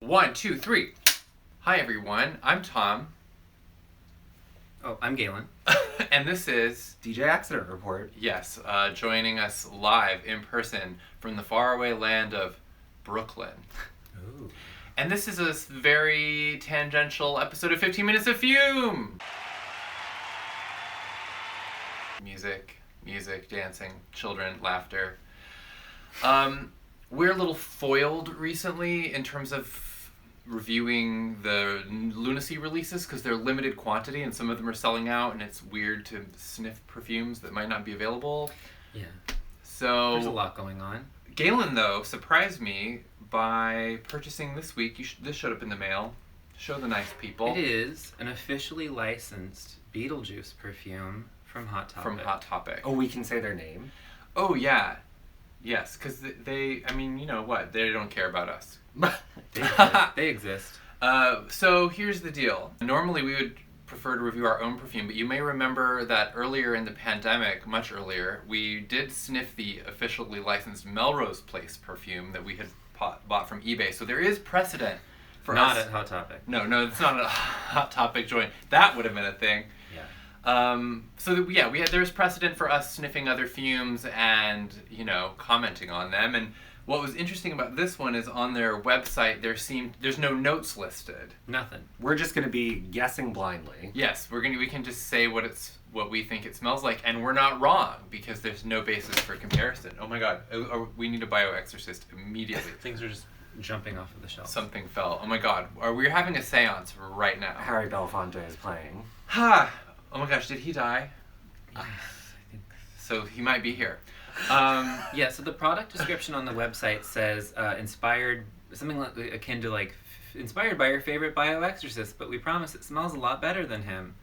1, 2, 3. Hi everyone, I'm Tom. Oh, I'm Galen. And this is DJ Accident Report. Yes, joining us live in person from the faraway land of Brooklyn. Ooh. And this is a very tangential episode of 15 Minutes of Fume! Music, dancing, children, laughter. We're a little foiled recently in terms of reviewing the Lunacy releases because they're limited quantity and some of them are selling out, and it's weird to sniff perfumes that might not be available. Yeah. So There's a lot going on. Galen, though, surprised me by purchasing this week. This showed up in the mail. Show the nice people. It is an officially licensed Beetlejuice perfume from Hot Topic. From Hot Topic. Oh, we can say their name? Oh, yeah. Yes, because they, I mean, you know what? They don't care about us. They exist. So here's the deal. Normally we would prefer to review our own perfume, but you may remember that earlier in the pandemic, much earlier, we did sniff the officially licensed Melrose Place perfume that we had bought from eBay. So there is precedent for Not us. at Hot Topic. No, it's not a Hot Topic joint. That would have been a thing. Yeah. There's precedent for us sniffing other fumes and, commenting on them. And what was interesting about this one is on their website, there's no notes listed. Nothing. We're just going to be guessing blindly. Yes, we can just say what we think it smells like, and we're not wrong because there's no basis for comparison. Oh my God, we need a bioexorcist immediately. Things are just jumping off of the shelf. Something fell. Oh my God, we're having a seance right now. Harry Belafonte is playing. Ha! Oh my gosh, did he die? Yes, I think. So he might be here. Yeah, so the product description on the website says inspired, something akin to inspired by your favorite bioexorcist, but we promise it smells a lot better than him.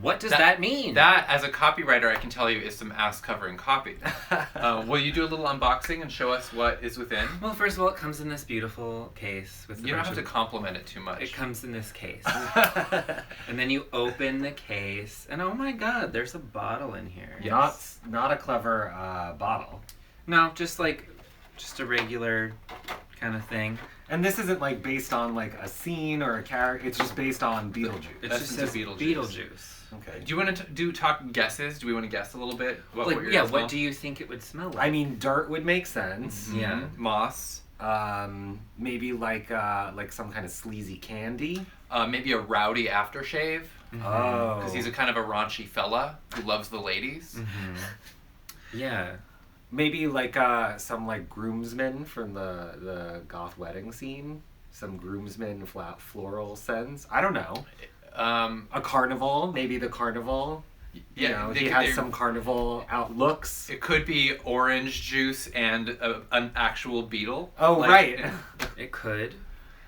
What does that mean? That, as a copywriter, I can tell you is some ass-covering copy. Will you do a little unboxing and show us what is within? Well, first of all, it comes in this beautiful case with. You don't have to compliment it too much. It comes in this case. And then you open the case, and oh my God, there's a bottle in here. Yes. Not a clever bottle. No, just a regular kind of thing. And this isn't based on a scene or a character. It's just based on Beetlejuice. It That's just just says Beetlejuice. Beetlejuice. Okay. Do you want to talk guesses? Do we want to guess a little bit? What you're gonna smell? What do you think it would smell like? I mean, dirt would make sense. Mhm. Yeah. Moss. Maybe some kind of sleazy candy. Maybe a rowdy aftershave. Mhm. Oh. Because he's a kind of a raunchy fella who loves the ladies. Mhm. Yeah. Maybe some groomsmen from the goth wedding scene. Some groomsmen floral scents. I don't know. A carnival. Maybe the carnival. Yeah, He has some carnival outlooks. It could be orange juice and an actual beetle. Oh, right. It could.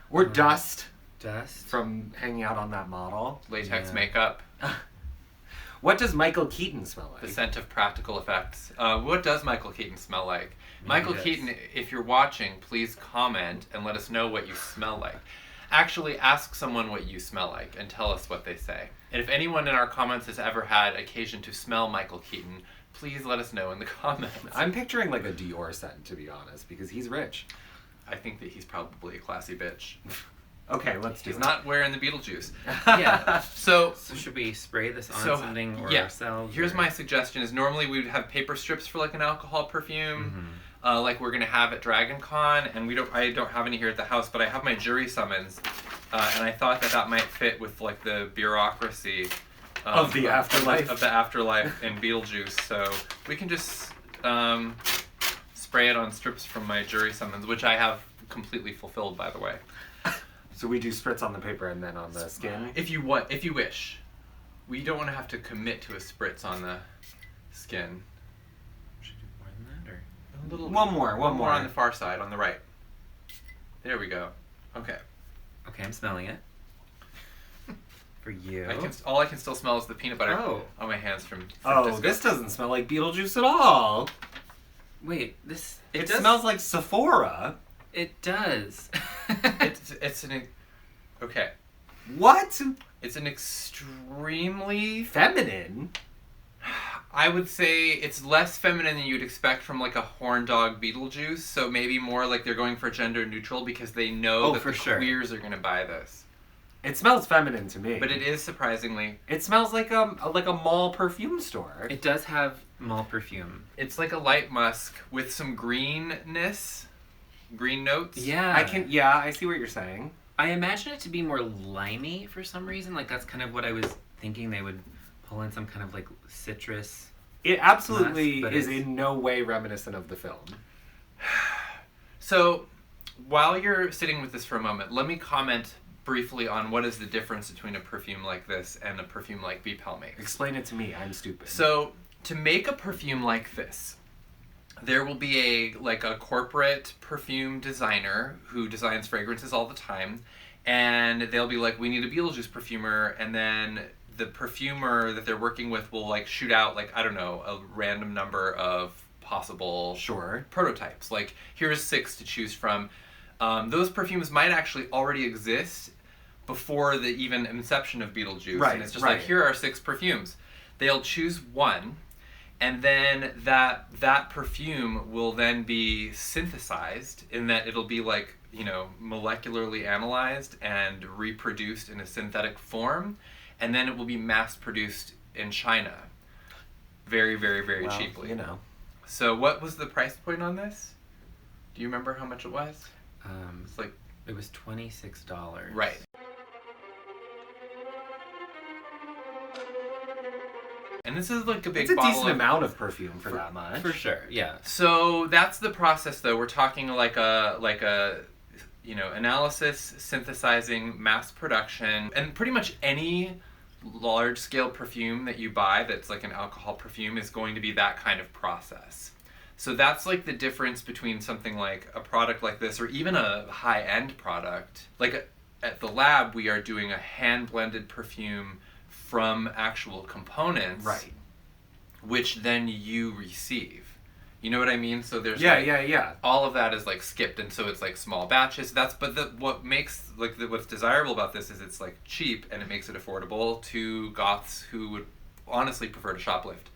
Or dust Dust. from hanging out on that model. Latex Yeah. makeup. What does Michael Keaton smell like? The scent of practical effects. What does Michael Keaton smell like? Maybe Michael this. Keaton, if you're watching, please comment and let us know what you smell like. Actually, ask someone what you smell like and tell us what they say. And if anyone in our comments has ever had occasion to smell Michael Keaton, please let us know in the comments. I'm picturing a Dior scent, to be honest, because he's rich. I think that he's probably a classy bitch. Okay, let's do He's it. not wearing the Beetlejuice. Yeah. So should we spray this on So, something or yeah. ourselves? Here's or- my suggestion: is normally we would have paper strips for an alcohol perfume, like we're gonna have at Dragon Con, and I don't have any here at the house, but I have my jury summons, and I thought that might fit with the bureaucracy Of the afterlife. of the afterlife and Beetlejuice. So we can just spray it on strips from my jury summons, which I have completely fulfilled, by the way. So we do spritz on the paper and then on the skin? If you wish. We don't want to have to commit to a spritz on the skin. Should we do more than that, or? A little. One more on the far side, on the right. There we go. Okay. Okay, I'm smelling it. For you. All I can still smell is the peanut butter Oh. on my hands from Oh, Disco. this doesn't smell like Beetlejuice at all. Wait, this. It does- smells like Sephora. It does. Okay. What? It's an extremely. Feminine? I would say it's less feminine than you'd expect from like a horn dog Beetlejuice. So maybe more like they're going for gender neutral because they know that for the sure. queers are going to buy this. It smells feminine to me. But it is surprisingly. It smells like a mall perfume store. It does have mall perfume. It's like a light musk with some greenness, green notes. Yeah. I see what you're saying. I imagine it to be more limey for some reason. Like, that's kind of what I was thinking they would pull in some kind of, like, citrus. It absolutely But is it's- in no way reminiscent of the film. So, while you're sitting with this for a moment, let me comment briefly on what is the difference between a perfume like this and a perfume like Beepal makes. Explain it to me. I'm stupid. So, to make a perfume like this, there will be a corporate perfume designer who designs fragrances all the time, and they'll be like, we need a Beetlejuice perfumer, and then the perfumer that they're working with will like shoot out like, I don't know, a random number of possible Sure. prototypes. Like, here's 6 to choose from. Those perfumes might actually already exist before the even inception of Beetlejuice. Right, And it's just right. like, here are 6 perfumes. They'll choose one, and then that perfume will then be synthesized in that it'll be like, molecularly analyzed and reproduced in a synthetic form, and then it will be mass produced in China. Very, very, very Well, cheaply. You know. So what was the price point on this? Do you remember how much it was? It's like, It was $26. right. And this is like a big It's a bottle decent of... amount of perfume for that much. For sure, yeah. So that's the process, though. We're talking like a analysis, synthesizing, mass production, and pretty much any large-scale perfume that you buy that's like an alcohol perfume is going to be that kind of process. So that's like the difference between something like a product like this or even a high-end product. Like at the lab, we are doing a hand-blended perfume from actual components, Right. which then you receive. You know what I mean? So there's Yeah. all of that is like skipped, and so it's like small batches. What makes what's desirable about this is it's like cheap, and it makes it affordable to goths who would honestly prefer to shoplift,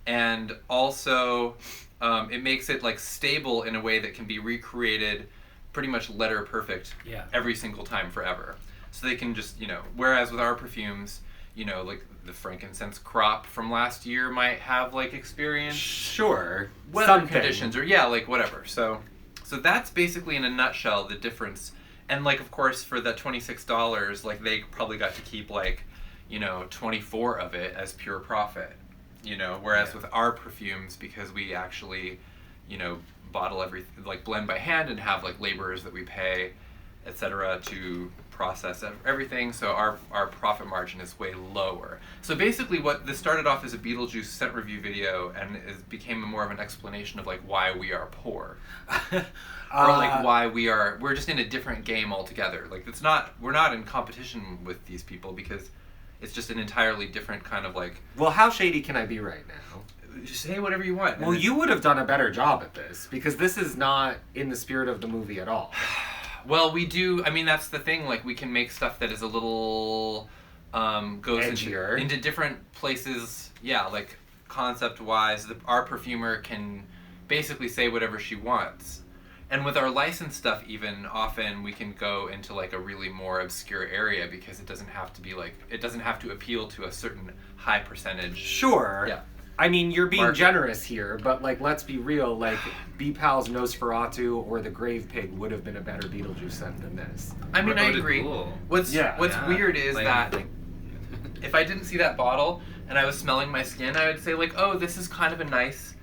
and also it makes it like stable in a way that can be recreated pretty much letter perfect every single time forever. So they can just whereas with our perfumes, like the frankincense crop from last year might have like experience Sure. weather Something. conditions or whatever. So that's basically in a nutshell the difference. And like, of course, for the $26, like they probably got to keep like 24 of it as pure profit. Whereas with our perfumes, because we actually bottle everything, like blend by hand and have like laborers that we pay, etc., to process everything, so our profit margin is way lower. So basically what this started off as a Beetlejuice scent review video, and it became more of an explanation of like why we are poor. Or like why we're just in a different game altogether. Like we're not in competition with these people because it's just an entirely different kind of like... Well, how shady can I be right now? Just say whatever you want. Well, you would have done a better job at this, because this is not in the spirit of the movie at all. Well, we do. I mean, that's the thing. Like, we can make stuff that is a little goes Edgier. into different places. Yeah, like concept-wise, our perfumer can basically say whatever she wants. And with our licensed stuff, even often we can go into like a really more obscure area because it doesn't have to appeal to a certain high percentage. Sure. Yeah. I mean, you're being Market. generous here, but like, let's be real. Like, Beepal's Nosferatu or the Grave Pig would have been a better Beetlejuice scent than this. I mean, Or I Eau de agree. Cool. What's weird is Like, that if I didn't see that bottle and I was smelling my skin, I would say like, oh, this is kind of a nice,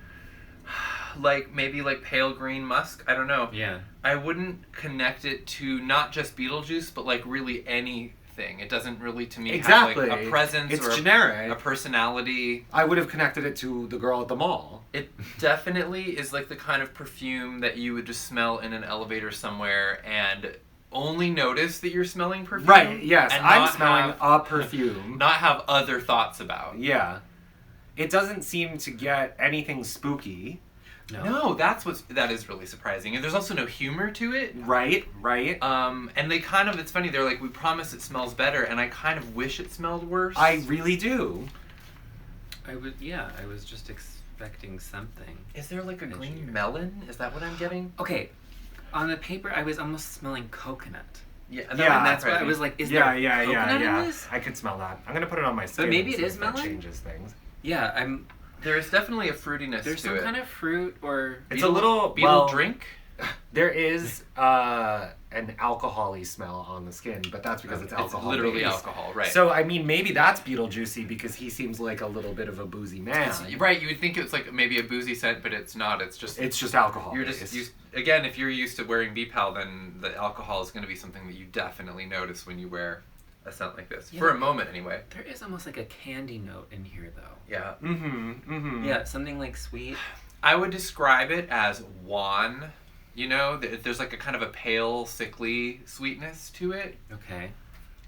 like maybe like pale green musk. I don't know. Yeah. I wouldn't connect it to not just Beetlejuice, but like really anything. It doesn't really to me Exactly. have like a presence It's or generic. a personality. I would have connected it to the girl at the mall. It definitely is like the kind of perfume that you would just smell in an elevator somewhere and only notice that you're smelling perfume. Right, yes. and I'm not smelling have- a perfume. Not have other thoughts about. Yeah. It doesn't seem to get anything spooky. No, that is really surprising. And there's also no humor to it. Right. And they kind of, it's funny, they're like, we promise it smells better, and I kind of wish it smelled worse. I really do. I was just expecting something. Is there like a green Edgier. melon? Is that what I'm getting? Okay, on the paper, I was almost smelling coconut. Yeah, And that's why I was like, is there coconut in this? I could smell that. I'm gonna put it on my skin. maybe and it see is if that melon? changes things. Yeah, There is definitely a fruitiness there's to some it. kind of fruit or... It's a little beetle drink. There is an alcohol-y smell on the skin, but that's because it's alcohol. It's literally based. alcohol, right? So I mean, maybe that's Beetlejuicy because he seems like a little bit of a boozy man. Right, you would think it's like maybe a boozy scent, but it's not. It's just alcohol. You're just used, again, if you're used to wearing Beepal, then the alcohol is going to be something that you definitely notice when you wear a scent like this. Yeah. For a moment, anyway. There is almost like a candy note in here, though. Yeah. Yeah, something like sweet. I would describe it as wan. You know, there's like a kind of a pale, sickly sweetness to it. Okay.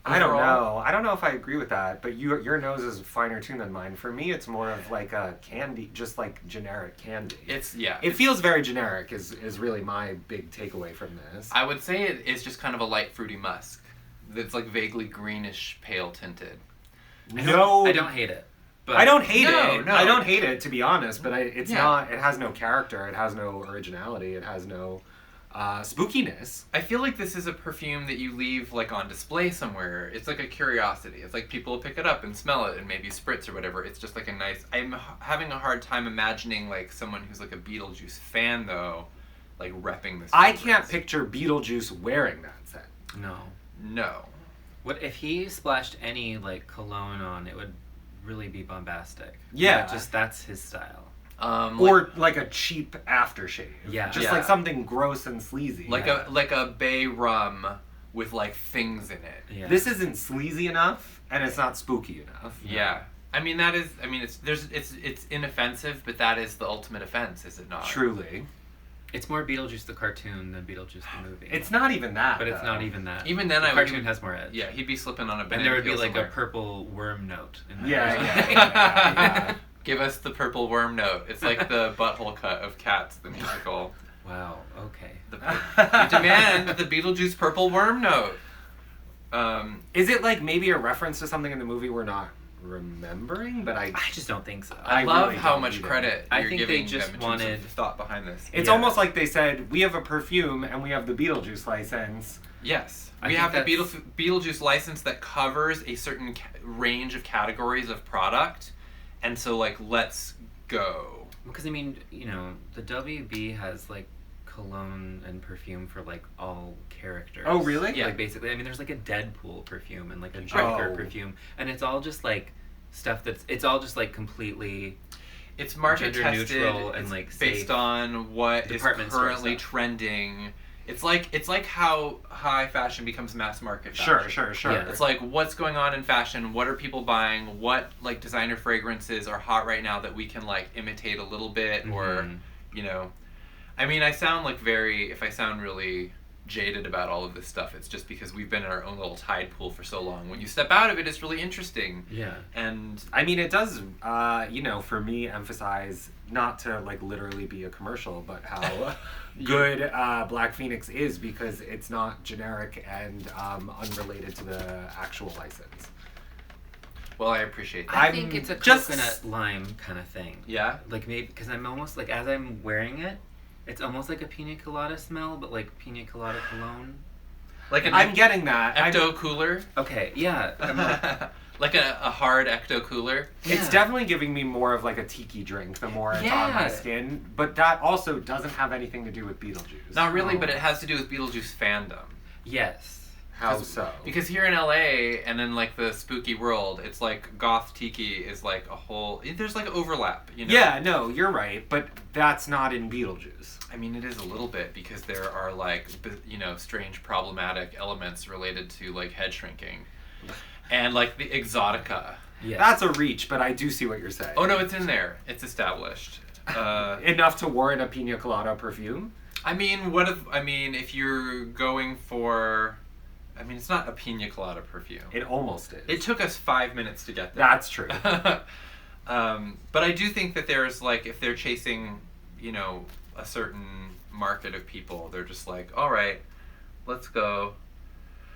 I don't Overall. know. I don't know if I agree with that, but your nose is finer tuned than mine. For me, it's more of like a candy, just like generic candy. It feels very generic. Is really my big takeaway from this. I would say it is just kind of a light fruity musk. That's like vaguely greenish, pale tinted. I don't hate it. But I don't hate No, it. no. I don't hate it, to be honest. But it's Yeah. not. It has no character. It has no originality. It has no spookiness. I feel like this is a perfume that you leave like on display somewhere. It's like a curiosity. It's like people will pick it up and smell it and maybe spritz or whatever. It's just like a nice... I'm having a hard time imagining like someone who's like a Beetlejuice fan though, like repping this. I fragrance. can't picture Beetlejuice wearing that scent. No. No. What if he splashed any like cologne on? It would really be bombastic. Yeah. Just that's his style. Or like a cheap aftershave. Yeah. Just Yeah. like something gross and sleazy. like a bay rum with like things in it. Yeah. This isn't sleazy enough, and it's not spooky enough. Yeah. I mean that is. I mean it's inoffensive, but that is the ultimate offense, is it not? Truly. It's more Beetlejuice the cartoon than Beetlejuice the movie. It's not even that. but it's though. not even that. Even then, the I would cartoon even- has more edge. Yeah, he'd be slipping on a banana And there would be peel like somewhere. a purple worm note in there. Yeah. Give us the purple worm note. It's like the butthole cut of Cats, the musical. Wow. Okay. We demand the Beetlejuice purple worm note. Is it like maybe a reference to something in the movie we're not remembering? But I just don't think so. I I love really how don't much either. credit I you're think they giving just them in terms wanted- of thought behind this. It's Yeah. almost like they said, we have a perfume and we have the Beetlejuice license. Yes. I We think have the that's- Beetlejuice license that covers a certain range of categories of product. And so, like, let's go. Because I mean, you know, the WB has like cologne and perfume for like all characters. Oh, really? Yeah. Like basically, I mean, there's like a Deadpool perfume and like a Joker Oh. perfume, and it's all just like stuff it's all just like completely It's market Gender tested. neutral and, it's like, based safe on what is department store currently stuff. trending. It's like how high fashion becomes mass market fashion. Sure. Yeah. It's like what's going on in fashion, what are people buying, what like designer fragrances are hot right now that we can like imitate a little bit or Mhm. you know. I mean, I sound like if I sound really jaded about all of this stuff, it's just because we've been in our own little tide pool for so long. When you step out of it, it's really interesting. yeah. And I mean, it does, for me, emphasize not to like literally be a commercial, but how good Black Phoenix is because it's not generic and unrelated to the actual license. well, I appreciate that. I think it's a just- coconut lime kind of thing. Yeah? Like maybe because I'm almost like as I'm wearing it, it's almost like a pina colada smell, but like pina colada cologne. Like an I'm getting that. ecto cooler. Okay, yeah. I'm like, Like a hard ecto cooler. It's yeah. definitely giving me more of like a tiki drink the more it's on my Yeah. skin, but that also doesn't have anything to do with Beetlejuice. Not really, Oh. but it has to do with Beetlejuice fandom. Yes. How 'Cause- so? Because here in LA and in like the spooky world, it's like goth tiki is like a whole. There's like overlap, you know. Yeah, no, you're right, but that's not in Beetlejuice. I mean, it is a little bit because there are like strange problematic elements related to like head shrinking, and like the exotica. Yes. That's a reach, but I do see what you're saying. Oh no, it's in there. It's established. Enough to warrant a pina colada perfume? I mean, if you're going for, it's not a pina colada perfume. It almost is. It took us 5 minutes to get there. That's true. But I do think that there's like, if they're chasing, a certain market of people, they're just like, all right, let's go.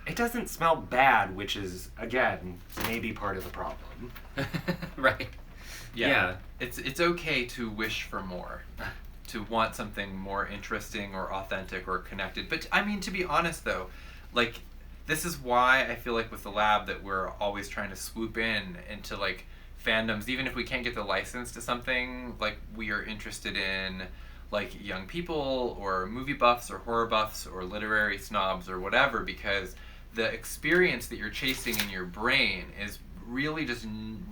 It doesn't smell bad, which is, again, maybe part of the problem. Right. Yeah. It's okay to wish for more, to want something more interesting or authentic or connected. But I mean, to be honest though, like, this is why I feel like with the lab that we're always trying to swoop in into like fandoms, even if we can't get the license to something, like we are interested in like young people or movie buffs or horror buffs or literary snobs or whatever, because the experience that you're chasing in your brain is really just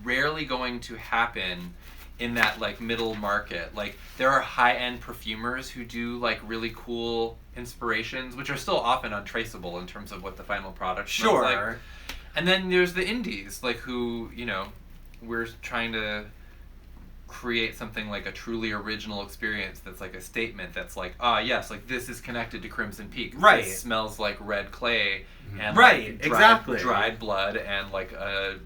rarely going to happen in that like middle market. Like there are high-end perfumers who do like really cool inspirations, which are still often untraceable in terms of what the final product smells like. And then there's the indies, like who, you know, we're trying to create something like a truly original experience that's like a statement that's like, yes, like this is connected to Crimson Peak. Right. This smells like red clay and right, like exactly. dried blood and like a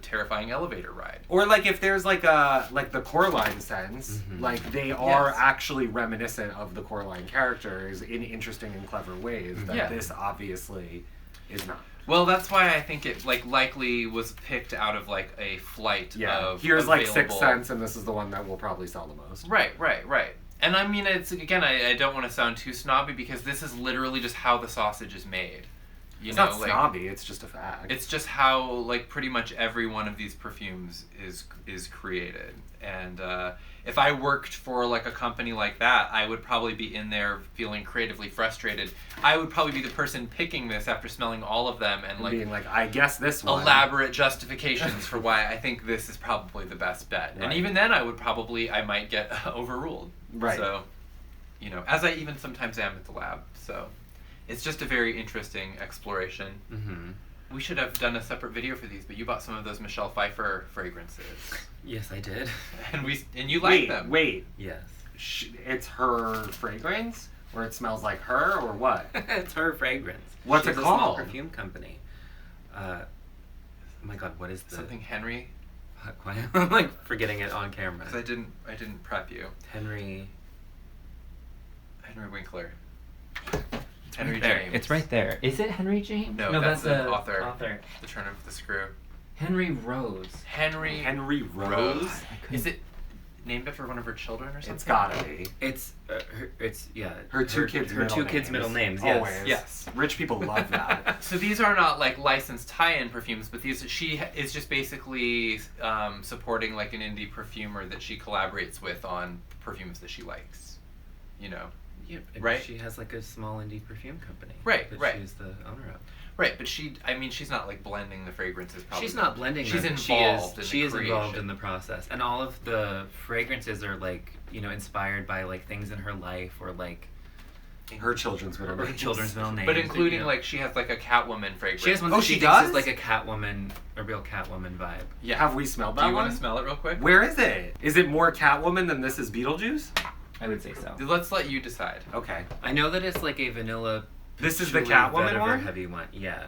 terrifying elevator ride. Or like if there's like the Coraline scents, like they are actually reminiscent of the Coraline characters in interesting and clever ways that this obviously is not. Well, that's why I think it like likely was picked out of like a flight of here's available... like 6 cents and this is the one that will probably sell the most. Right. And I mean, it's again, I don't want to sound too snobby because this is literally just how the sausage is made. It's not snobby, it's just a fact. It's just how like pretty much every one of these perfumes is created. And if I worked for like a company like that, I would probably be in there feeling creatively frustrated. I would probably be the person picking this after smelling all of them and like being like, I guess this one. Elaborate justifications for why I think this is probably the best bet. Right. And even then I might get overruled. Right. So, you know, as I even sometimes am at the lab. So it's just a very interesting exploration. Mm-hmm. We should have done a separate video for these, but you bought some of those Michelle Pfeiffer fragrances. Yes, I did. And you like them. Wait. Yes. It's her fragrance? Or it smells like her, or what? It's her fragrance. What's She's it a small called? perfume company. Oh my god, what is the... Something Henry? I'm like forgetting it on camera. Because I didn't prep you. Henry Winkler. It's Henry right there. James. It's right there. Is it Henry James? No, that's the author. Author. The Turn of the Screw. Henry Rose. Henry Rose? Is it named after one of her children or something? It's gotta be. It's Her two kids' middle names. Yes. Always. Yes. Rich people love that. So these are not like licensed tie-in perfumes, but she is just basically supporting like an indie perfumer that she collaborates with on perfumes that she likes. You know. Yep. Right. She has like a small indie perfume company. Right. That she's the owner of. Right, but she's not like blending the fragrances. Probably. She's not blending. She's them. involved. She is involved in the process, and all of the fragrances are like inspired by like things in her life or like her children's middle names. Her children's middle names. But including like she has like a Catwoman fragrance. She has one. Oh, that she she thinks does? is like a real Catwoman vibe. Yeah. Have we smelled that Do you one? want to smell it real quick? Where is it? Is it more Catwoman than this is Beetlejuice? I would say so. Let's let you decide. Okay. I know that it's like a vanilla. This is the patchouli Catwoman vetiver one? heavy one. Yeah.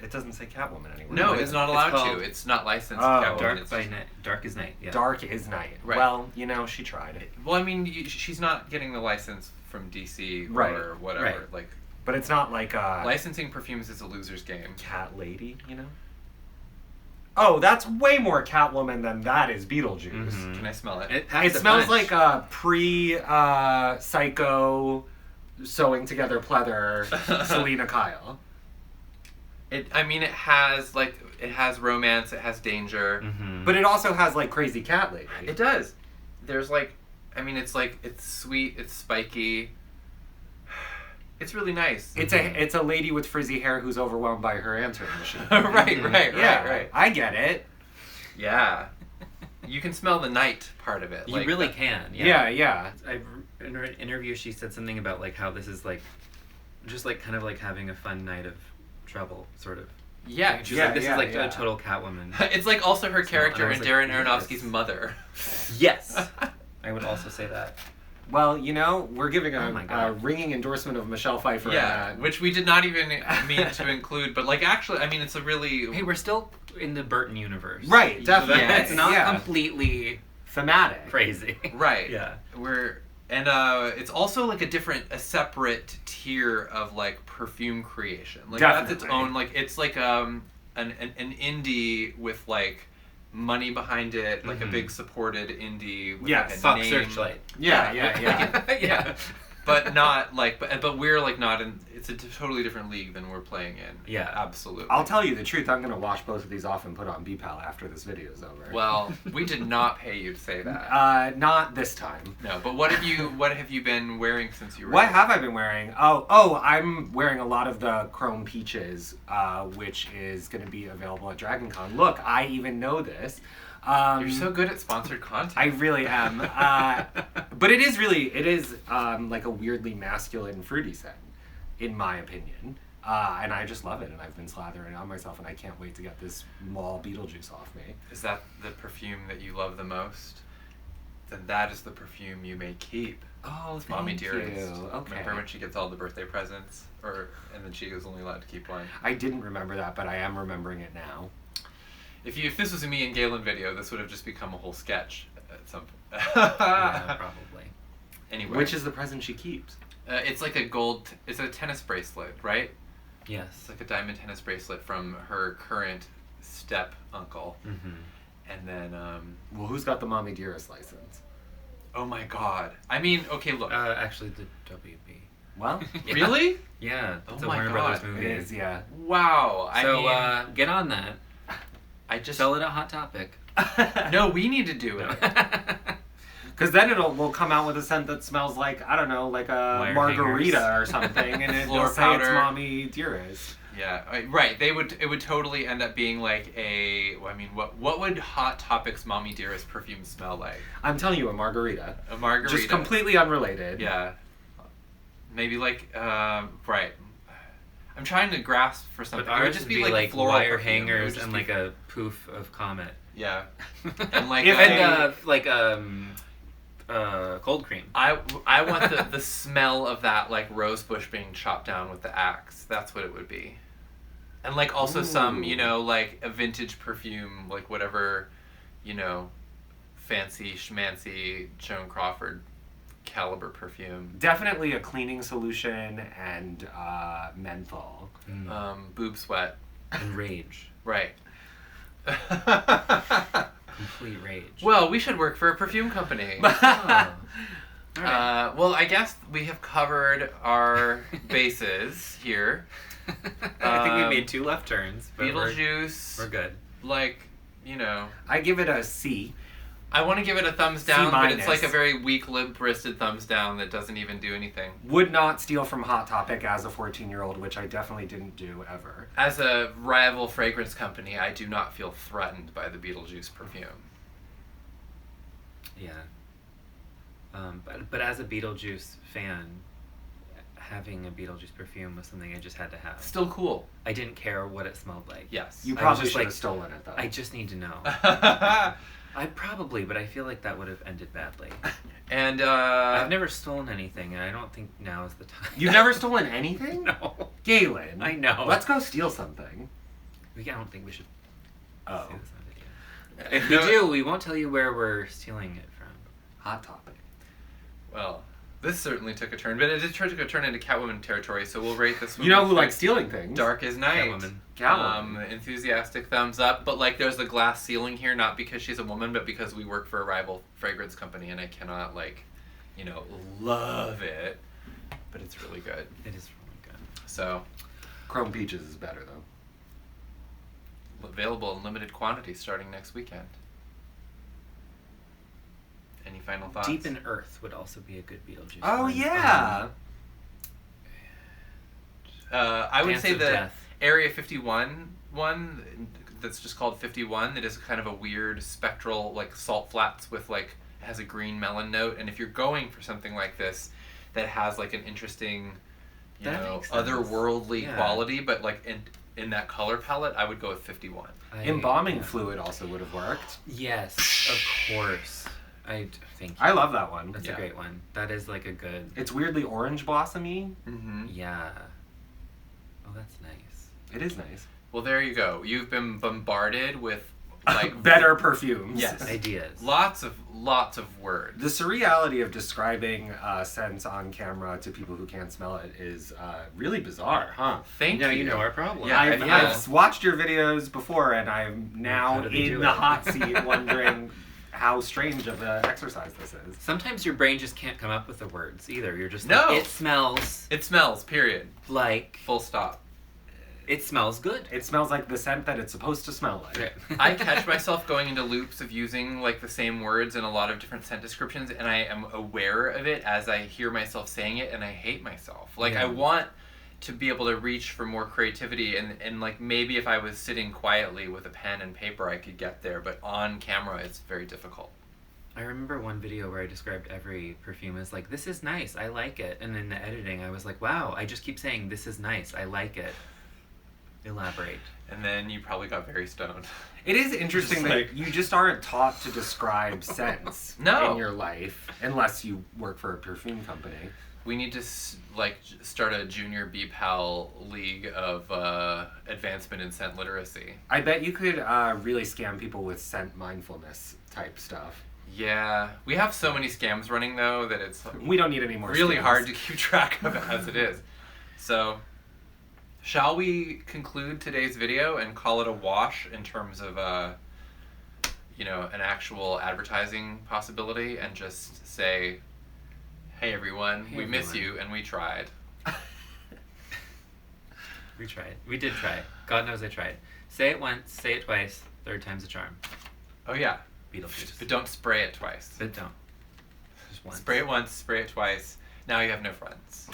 It doesn't say Catwoman anywhere. No, It's it's not it's allowed called- to. It's not licensed. Oh. Catwoman. Dark by night. Dark is night. Yeah. Dark is Night. Right. Well, she tried it. Well, I mean, she's not getting the license from DC Right. or whatever. Right. Like But it's not like a licensing perfumes is a loser's game. cat lady, Oh, that's way more Catwoman than that is Beetlejuice. Mhm. Can I smell it? It packs It a smells punch. like a pre-psycho sewing together pleather Selena Kyle. It has romance. It has danger. Mhm. But it also has like crazy cat lady. It does. There's like, it's sweet. It's spiky. It's really nice. It's a lady with frizzy hair who's overwhelmed by her answering machine. right. I get it. Yeah. You can smell the night part of it. You like really that- can. Yeah. In her interview, she said something about like how this is like, just like kind of like having a fun night of trouble, sort of. Yeah. She's Yeah, like, this is like yeah. a total Catwoman. It's like also her Smell, character and I in was Darren like, Aronofsky's yes. mother. Yes. I would also say that. Well, we're giving Oh my a God. ringing endorsement of Michelle Pfeiffer. Yeah, which we did not even mean to include, but like actually, it's a really Hey, we're still in the Burton universe. Right, So definitely. that's not Yeah. completely thematic. crazy. right. Yeah. It's also like a separate tier of like perfume creation. Like that's its Definitely. own. Like it's like an indie with like money behind it, like a big supported indie with Yes. like a Fox name. Searchlight. Yeah. Yeah. But not like, but we're like not in. It's a totally different league than we're playing in. Yeah. Absolutely. I'll tell you the truth. I'm gonna wash both of these off and put on BPAL after this video is over. Well, we did not pay you to say that. Not this time. No, but what have you been wearing since you were? What have I been wearing? Oh, I'm wearing a lot of the Chrome Peaches, which is going to be available at Dragon Con. Look, I even know this. You're so good at sponsored content. I really am. But it is like a weirdly masculine fruity scent, in my opinion. And I just love it, and I've been slathering it on myself, and I can't wait to get this mall Beetlejuice off me. Is that the perfume that you love the most? Then that is the perfume you may keep. Oh, It's Mommy Dearest. you. Okay. Remember when she gets all the birthday presents, and then she was only allowed to keep one. I didn't remember that, but I am remembering it now. If this was a me and Galen video, this would have just become a whole sketch at some point. Yeah, probably. Anyway, Which is the present she keeps? it's like it's a tennis bracelet, right? It's Yes. like a diamond tennis bracelet from her current step uncle. And then, Well, who's got the Mommy Dearest license? oh my god. I mean, okay, look. Actually, the WB. Well, Really? Yeah, Oh it's a my Warner God. Brothers movie. it is, yeah. Wow. So get on that. I just Sell it at Hot Topic. no. We need to do it. Because then we'll come out with a scent that smells like, I don't know, like a Wire margarita hangers. or something, and Floor it'll say it's powder. Mommy Dearest. Yeah, right. It would totally end up being like what would Hot Topic's Mommy Dearest perfume smell like? I'm telling you, a margarita. A margarita. Just completely unrelated. Yeah. Maybe like right. I'm trying to grasp for something. But It would ours just would be be like floral wire perfume. It would hangers just and be- like a poof of Comet. yeah, and like Cold cream. I want the smell of that like rose bush being chopped down with the axe. That's what it would be. And like also some, like a vintage perfume, like whatever, fancy schmancy Joan Crawford caliber perfume. Definitely a cleaning solution and menthol. Boob sweat. And rage. Right. Complete rage. Well, we should work for a perfume company. Oh. All right. Well, I guess we have covered our bases here. I think we made 2 left turns. But Beetlejuice. We're good. Like, I give it a C. I want to give it a thumbs down, but it's C-. like a very weak, limp-wristed thumbs down that doesn't even do anything. Would not steal from Hot Topic as a 14-year-old, which I definitely didn't do ever. As a rival fragrance company, I do not feel threatened by the Beetlejuice perfume. Yeah. But as a Beetlejuice fan, having a Beetlejuice perfume was something I just had to have. Still cool. I didn't care what it smelled like. Yes. You I was probably just should like- have stolen it, though. I just need to know. I probably, but I feel like that would have ended badly. And I've never stolen anything, and I don't think now is the time. You've never stolen anything? No. Galen. I know. Let's go steal something. I don't think we should Oh. say this on video. If we do, we won't tell you where we're stealing it from. Hot Topic. Well, this certainly took a turn, but it did took a turn into Catwoman territory, so we'll rate this one. You know with, who like, likes stealing things? Dark as Night. Catwoman. Catwoman. Enthusiastic thumbs up, but like there's a glass ceiling here, not because she's a woman, but because we work for a rival fragrance company, and I cannot love it, but it's really good. It is really good. So Chrome Peaches is better, though. available in limited quantity starting next weekend. Any final thoughts? Deep in Earth would also be a good Beetlejuice. Oh, one. yeah. I would Dance say of the Death. Area 51 one that's just called 51 that is kind of a weird spectral like salt flats with like it has a green melon note, and if you're going for something like this that has like an interesting That makes sense. otherworldly Yeah. quality but like in that color palette, I would go with 51. Embalming fluid also would have worked. Yes, of course. I think I love that one. that's Yeah. a great one. That is like a good. It's weirdly orange blossomy. Mm-hmm. Yeah. Oh, that's nice. It is nice. Well, there you go. You've been bombarded with like better perfumes. Yes. Ideas. Lots of words. The surreality of describing scents on camera to people who can't smell it is really bizarre, huh? Thank you. Now you know our problem. Yeah, I've watched your videos before, and I'm now How do they in do the it? hot seat wondering how strange of an exercise this is. Sometimes your brain just can't come up with the words either. You're just No. like, it smells It smells, period. like, Full stop. it smells good. It smells like the scent that it's supposed to smell like. Okay. I catch myself going into loops of using like the same words in a lot of different scent descriptions, and I am aware of it as I hear myself saying it, and I hate myself. Like, Yeah. I want to be able to reach for more creativity, and like maybe if I was sitting quietly with a pen and paper I could get there, but on camera it's very difficult. I remember one video where I described every perfume as like, this is nice, I like it. And in the editing, I was like, wow, I just keep saying, this is nice, I like it. Elaborate. And then you probably got very stoned. It is interesting Just that like- you just aren't taught to describe scents No. in your life unless you work for a perfume company. We need to start a junior BPAL league of advancement in scent literacy. I bet you could really scam people with scent mindfulness type stuff. Yeah, we have so many scams running though that it's We don't need any more really scams. hard to keep track of it as it is. So, shall we conclude today's video and call it a wash in terms of an actual advertising possibility, and just say, hey everyone, Hey, we miss everyone. you and we tried. We tried. We did try. God knows I tried. Say it once, say it twice, third time's a charm. Oh yeah, Beetlejuice. but don't spray it twice. But don't. Just once. Spray it once, spray it twice. Now you have no friends.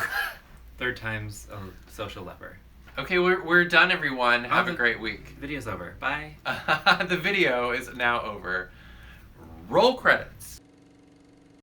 Third time's a social lever. Okay, we're done, everyone. Have a the- great week. Video's over. Bye. The video is now over. Roll credits.